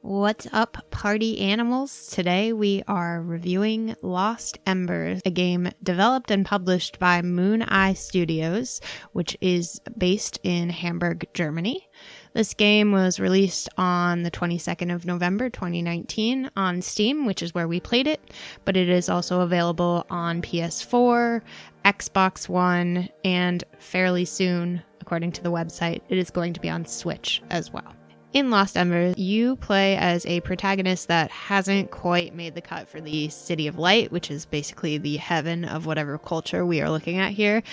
What's up, party animals? Today we are reviewing Lost Ember, a game developed and published by Moon Eye Studios, which is based in Hamburg, Germany. This game was released on the 22nd of November 2019 on Steam, which is where we played it, but it is also available on PS4, Xbox One, and fairly soon, according to the website, it is going to be on Switch as well. In Lost Ember, you play as a protagonist that hasn't quite made the cut for the City of Light, which is basically the heaven of whatever culture we are looking at here.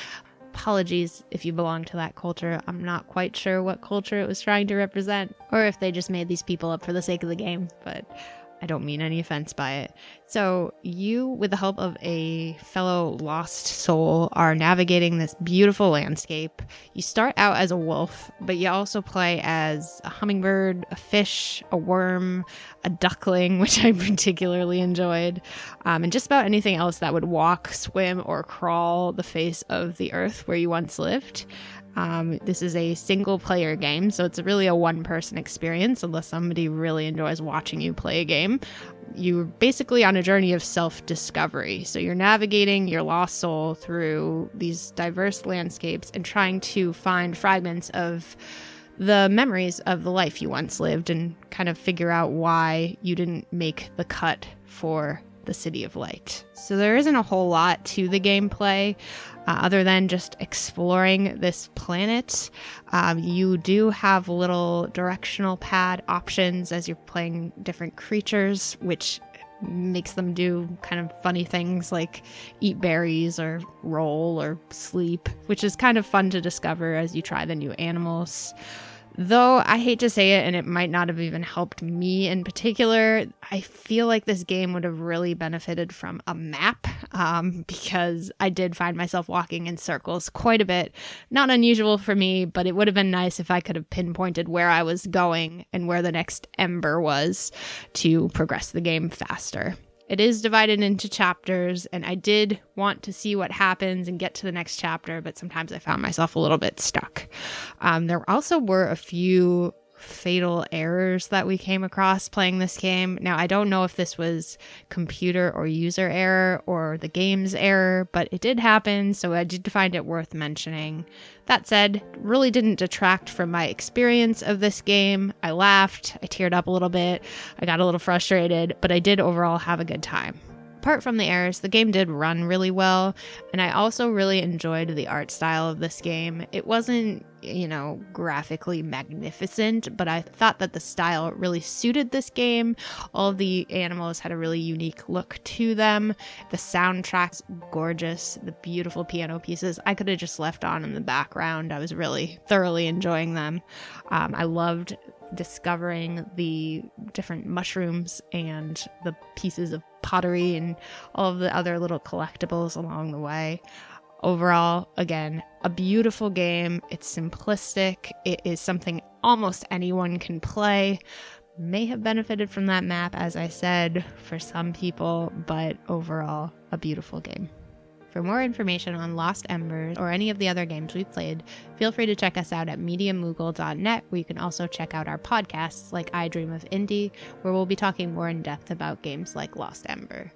Apologies if you belong to that culture. I'm not quite sure what culture it was trying to represent, or if they just made these people up for the sake of the game, but I don't mean any offense by it. So you, with the help of a fellow lost soul, are navigating this beautiful landscape. You start out as a wolf, but you also play as a hummingbird, a fish, a worm, a duckling, which I particularly enjoyed, and just about anything else that would walk, swim, or crawl the face of the earth where you once lived. This is a single player game, so it's really a one-person experience unless somebody really enjoys watching you play a game. You're basically on a journey of self-discovery. So you're navigating your lost soul through these diverse landscapes and trying to find fragments of the memories of the life you once lived and kind of figure out why you didn't make the cut for the City of Light. So there isn't a whole lot to the gameplay other than just exploring this planet. You do have little directional pad options as you're playing different creatures, which makes them do kind of funny things like eat berries or roll or sleep, which is kind of fun to discover as you try the new animals. Though I hate to say it, and it might not have even helped me in particular, I feel like this game would have really benefited from a map because I did find myself walking in circles quite a bit. Not unusual for me, but it would have been nice if I could have pinpointed where I was going and where the next ember was to progress the game faster. It is divided into chapters, and I did want to see what happens and get to the next chapter, but sometimes I found myself a little bit stuck. There also were a few fatal errors that we came across playing this game. Now, I don't know if this was computer or user error or the game's error, but it did happen, so I did find it worth mentioning. That said, really didn't detract from my experience of this game. I laughed, I teared up a little bit, I got a little frustrated, but I did overall have a good time. Apart from the errors, the game did run really well, and I also really enjoyed the art style of this game. It wasn't, graphically magnificent, but I thought that the style really suited this game. All of the animals had a really unique look to them. The soundtrack's gorgeous, the beautiful piano pieces I could have just left on in the background. I was really thoroughly enjoying them. I loved discovering the different mushrooms and the pieces of pottery and all of the other little collectibles along the way. Overall, again, a beautiful game. It's simplistic. It is something almost anyone can play. May have benefited from that map, as I said, for some people, but overall, a beautiful game. For more information on Lost Embers or any of the other games we've played, feel free to check us out at MediaMoogle.net, where you can also check out our podcasts like I Dream of Indie, where we'll be talking more in depth about games like Lost Ember.